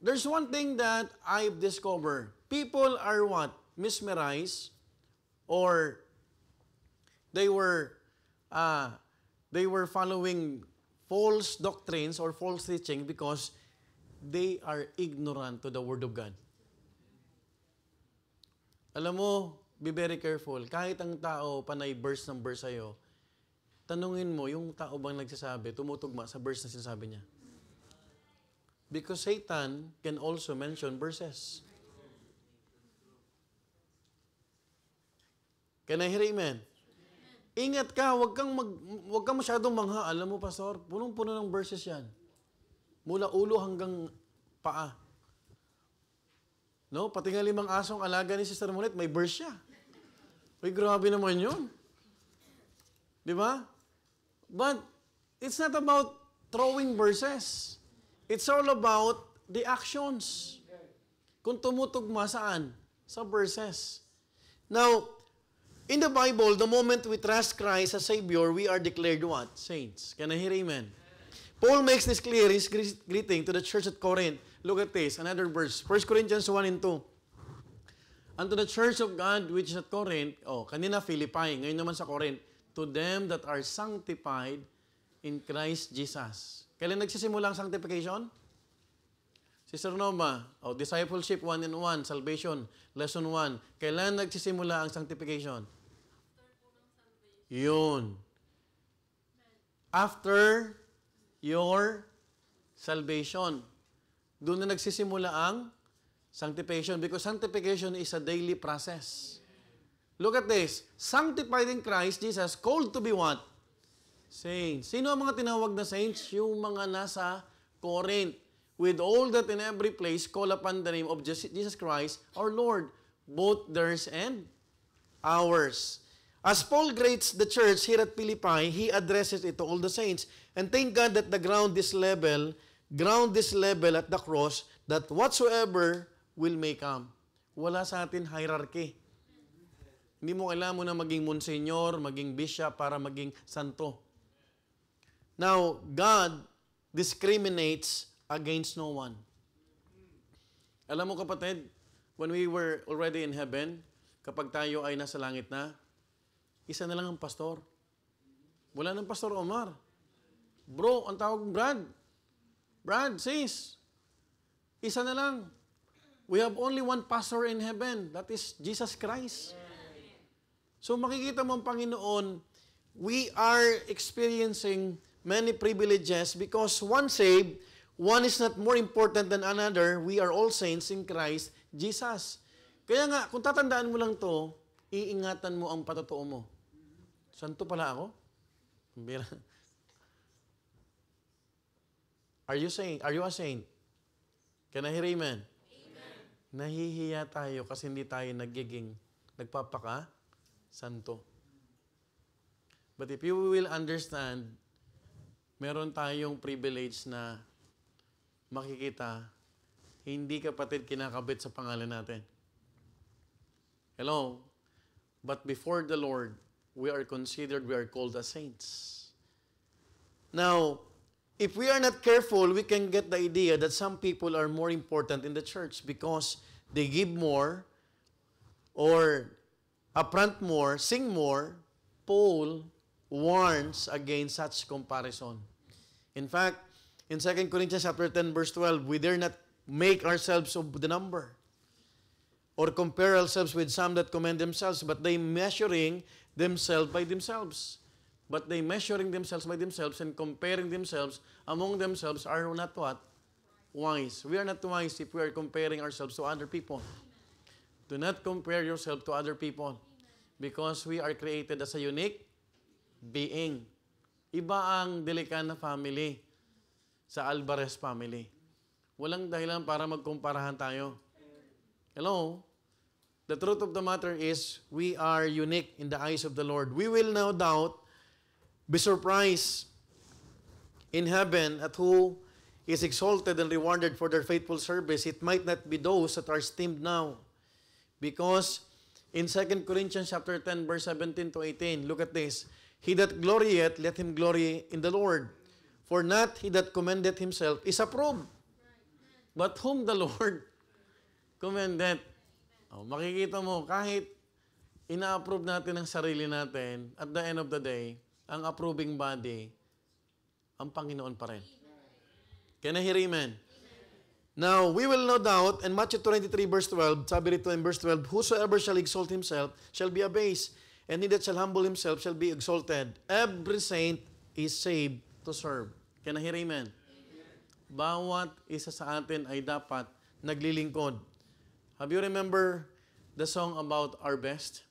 there's one thing that I've discovered. People are what? Mesmerized, or they were following false doctrines or false teaching because they are ignorant to the Word of God. Alam mo, be very careful. Kahit ang tao panay verse ng verse sa'yo, tanungin mo, yung tao bang nagsasabi, tumutugma sa verse na sinasabi niya. Because Satan can also mention verses. Can I hear amen? Ingat ka, wag kang masyadong mangha. Alam mo, Pastor, punong-puno ng verses yan. Mula ulo hanggang paa. No? Pati nga 5 asong alaga ni Sister Monet, may verse siya. Uy, grabe naman yun. Di ba? But, it's not about throwing verses. It's all about the actions. Kung tumutugma saan? Sa verses. Now, in the Bible, the moment we trust Christ as Savior, we are declared what? Saints. Can I hear amen? Paul makes this clear in his greeting to the church at Corinth. Look at this, another verse. 1 Corinthians 1 and 2. Unto the church of God which is at Corinth, kanina Philippi, ngayon naman sa Corinth, to them that are sanctified in Christ Jesus. Kailan nagsisimula ang sanctification? Sister Noma, discipleship 1 and 1, salvation, lesson 1. Kailan nagsisimula ang sanctification? Yun. After your salvation. Doon na nagsisimula ang sanctification because sanctification is a daily process. Look at this. Sanctified in Christ Jesus, called to be what? Saints. Sino ang mga tinawag na saints? Yung mga nasa Corinth. With all that in every place, call upon the name of Jesus Christ, our Lord, both theirs and ours. As Paul greets the church here at Philippi, he addresses it to all the saints. And thank God that the ground this level at the cross, that whatsoever will may come. Wala sa atin hierarchy. Hindi mo kailangan mo na maging monsignor, maging bishop para maging santo. Now, God discriminates against no one. Alam mo kapatid, when we were already in heaven, kapag tayo ay nasa langit na, isa na lang ang pastor. Wala ng Pastor Omar. Bro, ang tawag Brad. Brad, sis. Isa na lang. We have only one pastor in heaven. That is Jesus Christ. So makikita mo ang Panginoon, we are experiencing many privileges because one saved, one is not more important than another. We are all saints in Christ Jesus. Kaya nga, kung tatandaan mo lang to, iingatan mo ang patotoo mo. Santo pala ako? Are you saint? Are you a saint? Can I hear amen? Amen. Nahihiya tayo kasi hindi tayo nagpapaka-santo. But if you will understand, meron tayong privilege na makikita, hindi kapatid kinakabit sa pangalan natin. Hello? But before the Lord, we are called as saints. Now, if we are not careful, we can get the idea that some people are more important in the church because they give more or upfront more, sing more. Paul warns against such comparison. In fact, in 2 Corinthians chapter 10, verse 12, we dare not make ourselves of the number or compare ourselves with some that commend themselves, but they measuring themselves by themselves. But they measuring themselves by themselves and comparing themselves among themselves are not what? Wise. We are not wise if we are comparing ourselves to other people. Do not compare yourself to other people because we are created as a unique being. Iba ang Delicana family sa Alvarez family. Walang dahilan para magkumparahan tayo. Hello? The truth of the matter is we are unique in the eyes of the Lord. We will no doubt be surprised in heaven at who is exalted and rewarded for their faithful service. It might not be those that are esteemed now. Because in 2 Corinthians chapter 10, verse 17 to 18, look at this. He that glorieth, let him glory in the Lord. For not he that commendeth himself is approved, but whom the Lord commendeth. Oh, makikita mo, kahit ina-approve natin ang sarili natin, at the end of the day, ang approving body, ang Panginoon pa rin. Can I hear amen? Now, we will no doubt, in Matthew 23 verse 12, sabi rito in verse 12, whosoever shall exalt himself shall be abased, and he that shall humble himself shall be exalted. Every saint is saved to serve. Can I hear amen? Bawat isa sa atin ay dapat naglilingkod. Have you remember the song about our best?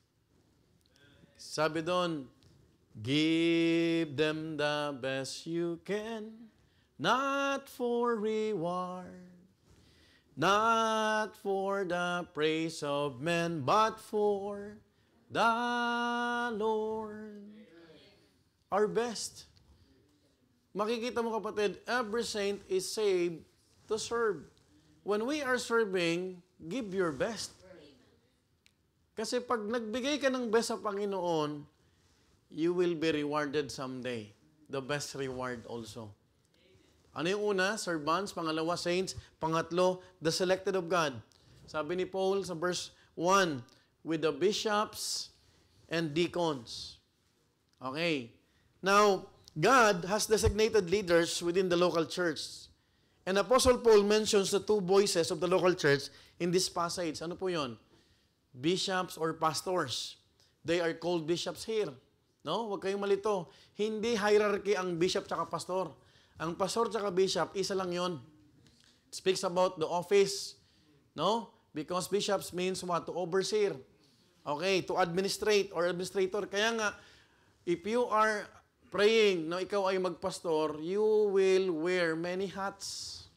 Sabi doon, give them the best you can, not for reward, not for the praise of men, but for the Lord. Our best. Makikita mo kapatid, every saint is saved to serve. When we are serving, give your best. Kasi pag nagbigay ka ng best sa Panginoon, you will be rewarded someday. The best reward also. Ano yung una? Servants. Pangalawa, saints. Pangatlo, the selected of God. Sabi ni Paul sa verse 1, with the bishops and deacons. Okay. Now, God has designated leaders within the local church. And Apostle Paul mentions the two voices of the local church in this passage. Ano po yon? Bishops or pastors. They are called bishops here. No? Huwag kayong malito. Hindi hierarchy ang bishop tsaka pastor. Ang pastor tsaka bishop, isa lang yon. It speaks about the office. No? Because bishops means what? To overseer. Okay, to administrate or administrator. Kaya nga, if you are praying na ikaw ay magpastor, you will wear many hats.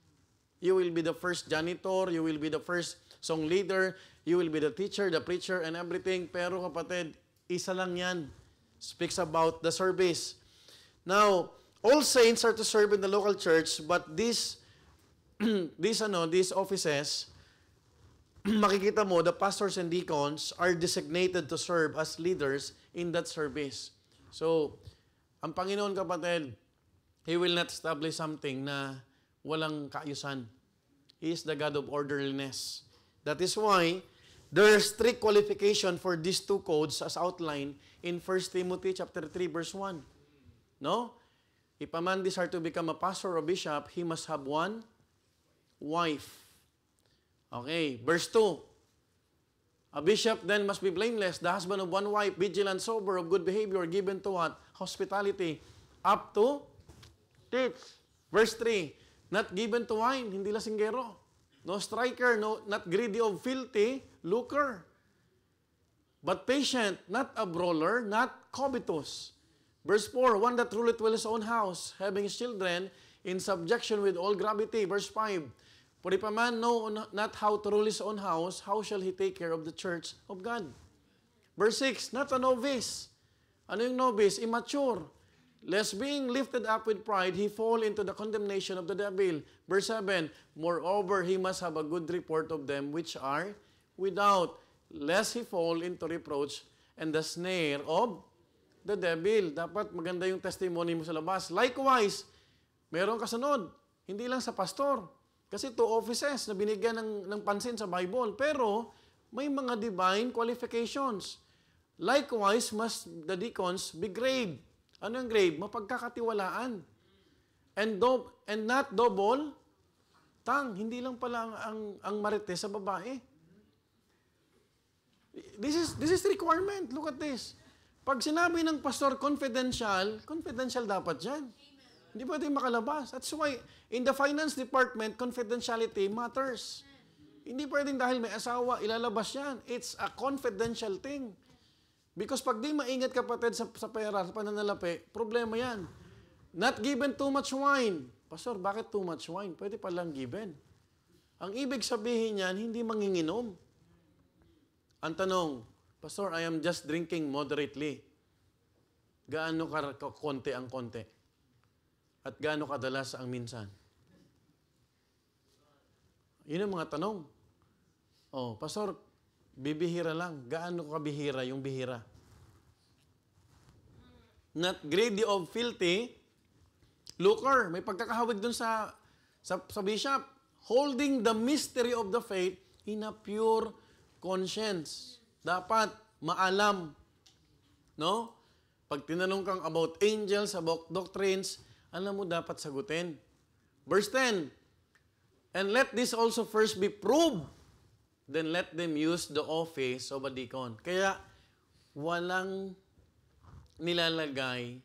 You will be the first janitor, you will be the first song leader, you will be the teacher, the preacher, and everything. Pero kapatid, isa lang yan. Speaks about the service. Now, all saints are to serve in the local church, but these offices makikita mo, the pastors and deacons are designated to serve as leaders in that service. So, ang Panginoon, kapatid, He will not establish something na walang kaayusan. He is the God of orderliness. That is why there are strict qualification for these two codes as outlined in 1 Timothy chapter 3, verse 1. No? If a man desire to become a pastor or bishop, he must have one wife. Okay, verse 2. A bishop then must be blameless, the husband of one wife, vigilant, sober, of good behavior, given to what? Hospitality. Up to teach. Verse 3. Not given to wine, hindi lasinggero. No striker, not greedy of filthy lucre. But patient, not a brawler, not covetous. Verse 4. One that ruleth well his own house, having his children in subjection with all gravity. Verse 5. For if a man know not how to rule his own house, how shall he take care of the church of God? Verse 6, not a novice. Ano yung novice? Immature. Lest being lifted up with pride, he fall into the condemnation of the devil. Verse 7, moreover, he must have a good report of them which are without, lest he fall into reproach and the snare of the devil. Dapat maganda yung testimony mo sa labas. Likewise, mayroong kasunod. Hindi lang sa pastor. Kasi two offices na binigyan ng pansin sa Bible. Pero may mga divine qualifications. Likewise, must the deacons be grave. Ano yung grave? Mapagkakatiwalaan. And not double tongue. Hindi lang pala ang marites sa babae. This is requirement. Look at this. Pag sinabi ng pastor confidential dapat yan. Hindi pwede makalabas. That's why, in the finance department, confidentiality matters. Hindi pwedeng dahil may asawa, ilalabas yan. It's a confidential thing. Because pag di maingat kapatid sa pera, sa pananalapi, problema yan. Not given too much wine. Pastor, bakit too much wine? Pwede palang given. Ang ibig sabihin niyan, hindi manginginom. Ang tanong, Pastor, I am just drinking moderately. Gaano konti ang konti? At gaano kadalas ang minsan? Yun ang mga tanong. Oh, Pastor, bibihira lang. Gaano kabihira yung bihira? Not greedy of filthy lucre. May pagkakahawig dun sa bishop. Holding the mystery of the faith in a pure conscience. Dapat maalam. No? Pag tinanong kang about angels, about doctrines, alam mo dapat sagutin. Verse 10, and let this also first be proved, then let them use the office of a deacon. Kaya, walang nilalagay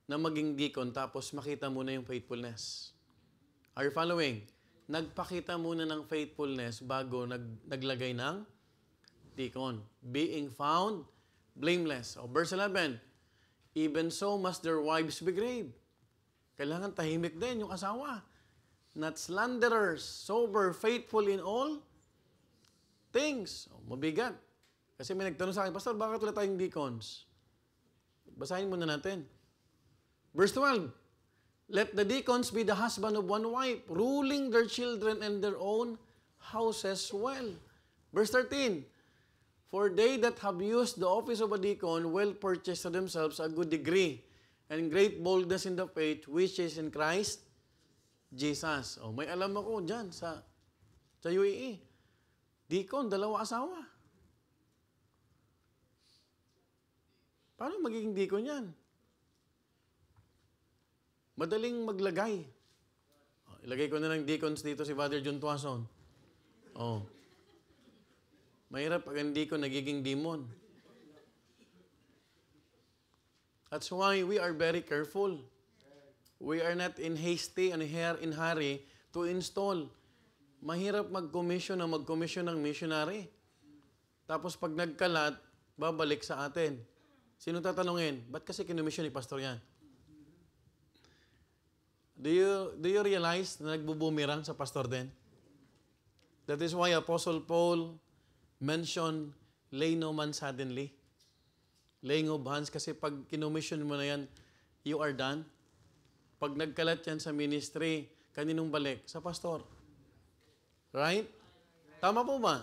na maging deacon tapos makita mo na yung faithfulness. Are you following? Nagpakita muna ng faithfulness bago naglagay ng deacon. Being found blameless. O, verse 11, even so must their wives be grave. Kailangan tahimik din yung asawa. Not slanderers, sober, faithful in all things. O, mabigat. Kasi may nagtanong sa akin, Pastor, bakit wala tayong deacons? Basahin muna natin. Verse 12, let the deacons be the husband of one wife, ruling their children and their own houses well. Verse 13, for they that have used the office of a deacon will purchase to themselves a good degree and great boldness in the faith which is in Christ Jesus. Oh, may alam ako dyan sa UAE. Deacon, 2 asawa. Paano magiging deacon yan? Madaling maglagay. Oh, ilagay ko na ng deacons dito si Father John Tuason. Oh. Mahirap pag ang deacon nagiging demon. That's why we are very careful. We are not in hasty and in hurry to install. Mahirap mag-commission ng missionary. Tapos pag nagkalat, babalik sa atin. Sino tatanungin? Ba't kasi kinumission ni Pastor yan? Do you realize na nagbubumirang sa pastor din? That is why Apostle Paul mentioned lay no man suddenly. Laying of hands, kasi pag kinumission mo na yan, you are done. Pag nagkalat yan sa ministry, kaninong balik? Sa pastor. Right? Tama po ba?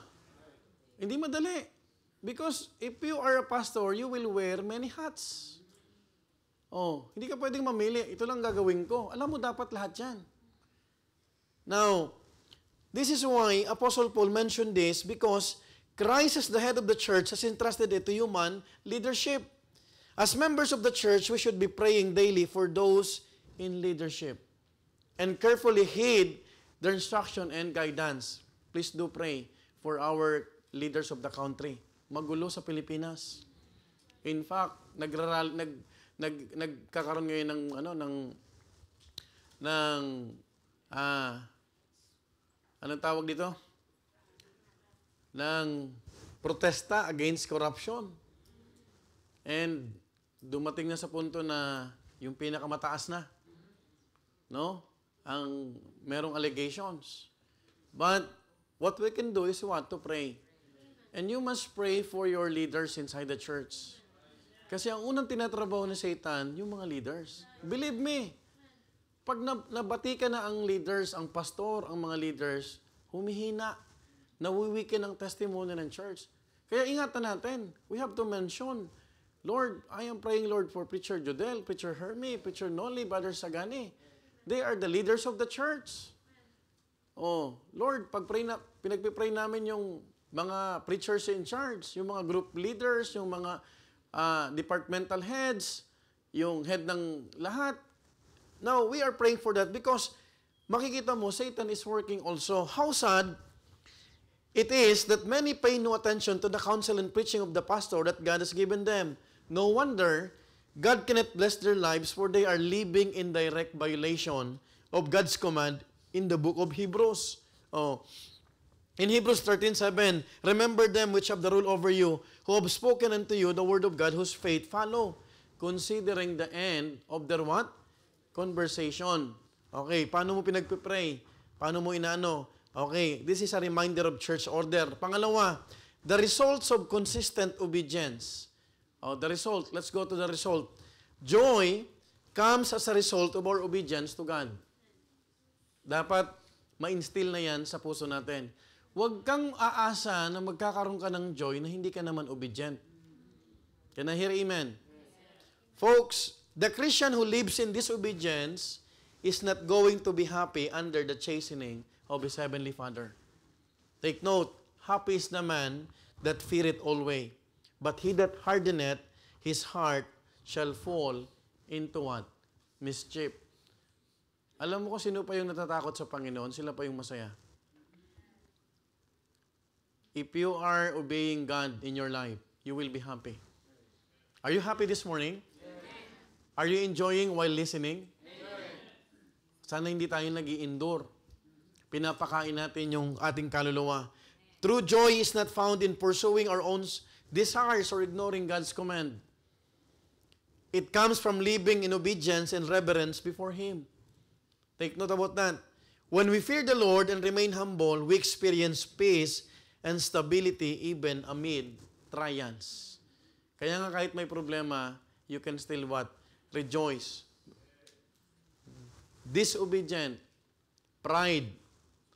Hindi madali. Because if you are a pastor, you will wear many hats. Oh, hindi ka pwedeng mamili. Ito lang gagawin ko. Alam mo, dapat lahat yan. Now, this is why Apostle Paul mentioned this because Christ as the head of the church has entrusted it to human leadership. As members of the church, we should be praying daily for those in leadership and carefully heed their instruction and guidance. Please do pray for our leaders of the country. Magulo sa Pilipinas. In fact, nagkakaroon ngayon anong tawag dito? Ng protesta against corruption. And dumating na sa punto na yung pinakamataas na, no? Ang merong allegations. But what we can do is what? To pray. And you must pray for your leaders inside the church. Kasi ang unang tinatrabaho ni Satan, yung mga leaders. Believe me, pag nabati ka na ang leaders, ang pastor, ang mga leaders, humihina, nawiwikin ang testimony ng church. Kaya ingatan natin. We have to mention, Lord, I am praying, Lord, for Preacher Jodel, Preacher Hermie, Preacher Noli, Brother Sagani. They are the leaders of the church. Oh, Lord, pinagpipray namin yung mga preachers in charge, yung mga group leaders, yung mga departmental heads, yung head ng lahat. Now, we are praying for that because makikita mo, Satan is working also. How sad it is that many pay no attention to the counsel and preaching of the pastor that God has given them. No wonder God cannot bless their lives for they are living in direct violation of God's command in the book of Hebrews. Oh. In Hebrews 13:7, remember them which have the rule over you, who have spoken unto you the word of God, whose faith follow, considering the end of their what? Conversation. Okay, paano mo pinagpipray? Paano mo inaano? Okay, this is a reminder of church order. Pangalawa, the results of consistent obedience. Oh, the result. Let's go to the result. Joy comes as a result of our obedience to God. Dapat ma-instill na yan sa puso natin. Huwag kang aasa na magkakaroon ka ng joy na hindi ka naman obedient. Can I hear amen? Folks, the Christian who lives in disobedience is not going to be happy under the chastening of his heavenly Father. Take note, happy is the man that feareth always, but he that hardeneth his heart shall fall into what? Mischief. Alam mo kung sino pa yung natatakot sa Panginoon, sila pa yung masaya. If you are obeying God in your life, you will be happy. Are you happy this morning? Amen. Are you enjoying while listening? Amen. Sana hindi tayo nag-i-endure. Pinapakain natin yung ating kaluluwa. True joy is not found in pursuing our own desires or ignoring God's command. It comes from living in obedience and reverence before Him. Take note about that. When we fear the Lord and remain humble, we experience peace and stability even amid trials. Kaya nga kahit may problema, you can still what? Rejoice. Disobedient, pride,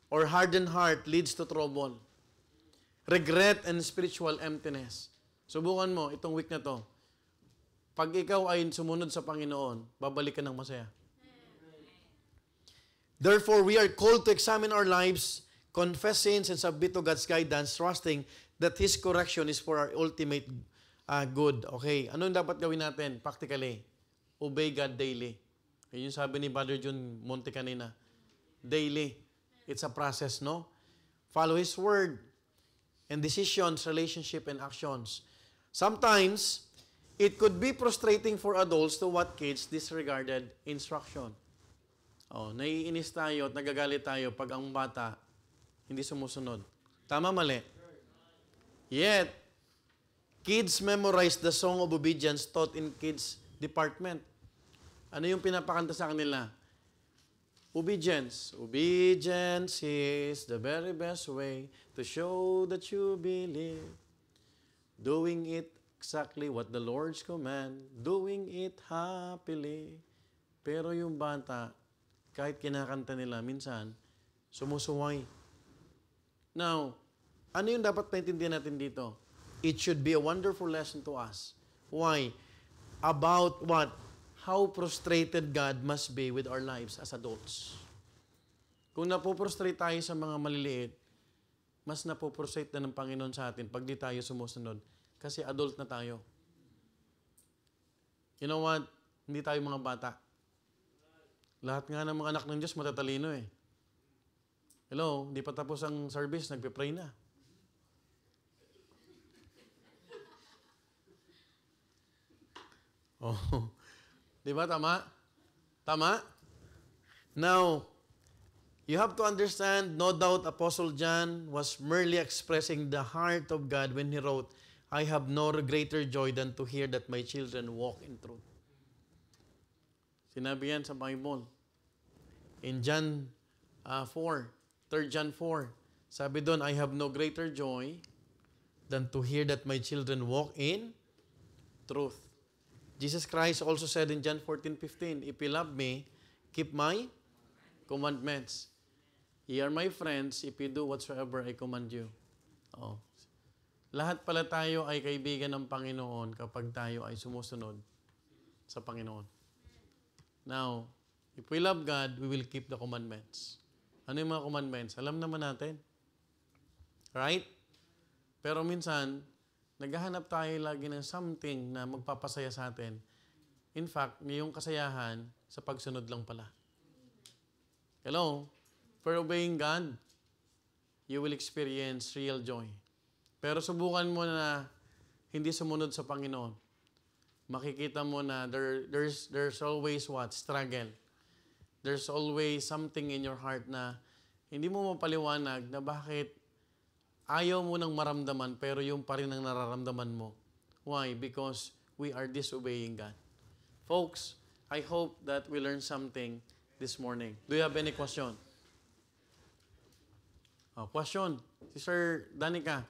or hardened heart leads to trouble. Regret and spiritual emptiness. Subukan mo itong week na to. Pag ikaw ay sumunod sa Panginoon, babalik ka ng masaya. Therefore, we are called to examine our lives, confess sins, and submit to God's guidance, trusting that His correction is for our ultimate good. Okay, ano yung dapat gawin natin practically? Obey God daily. Yun yung sabi ni Brother Jun Monte kanina. Daily. It's a process, no? Follow His word and decisions, relationship, and actions. Sometimes, it could be frustrating for adults to what kids disregarded instruction. Oh, naiinis tayo at nagagalit tayo pag ang bata hindi sumusunod. Tama, mali? Yet, kids memorize the song of obedience taught in kids department. Ano yung pinapakanta sa kanila? Obedience. Obedience is the very best way to show that you believe. Doing it exactly what the Lord's command. Doing it happily. Pero yung bata, kahit kinakanta nila, minsan, sumusuway. Now, Ano yung dapat naintindihan natin dito? It should be a wonderful lesson to us. Why? About what? How frustrated God must be with our lives as adults. Kung napoprostrate tayo sa mga maliliit, mas napoprostrate na ng Panginoon sa atin pag di tayo sumusunod. Kasi adult na tayo. You know what? Hindi tayo mga bata. Lahat nga ng mga anak ng Diyos matatalino eh. Hello, hindi pa tapos ang service, nagpe-pray na. Oh, di ba tama? Tama? Now, you have to understand, no doubt Apostle John was merely expressing the heart of God when he wrote, I have no greater joy than to hear that my children walk in truth. Sinabi yan sa Bible. In John 4, 3 John 4, sabi doon, I have no greater joy than to hear that my children walk in truth. Jesus Christ also said in John 14:15, if you love me, keep my commandments. Ye are my friends if you do whatsoever I command you. Oh. Lahat pala tayo ay kaibigan ng Panginoon kapag tayo ay sumusunod sa Panginoon. Now, if we love God, we will keep the commandments. Ano yung mga commandments? Alam naman natin. Right? Pero minsan, naghahanap tayo lagi ng something na magpapasaya sa atin. In fact, yung kasayahan sa pagsunod lang pala. Hello? For obeying God, you will experience real joy. Pero subukan mo na hindi sumunod sa Panginoon. Makikita mo na there's always what? Struggle. There's always something in your heart na hindi mo mapaliwanag na bakit ayaw mo nang maramdaman pero yung pa rin ang nararamdaman mo. Why? Because we are disobeying God. Folks, I hope that we learned something this morning. Do you have any question? Question? Si Sir Danica.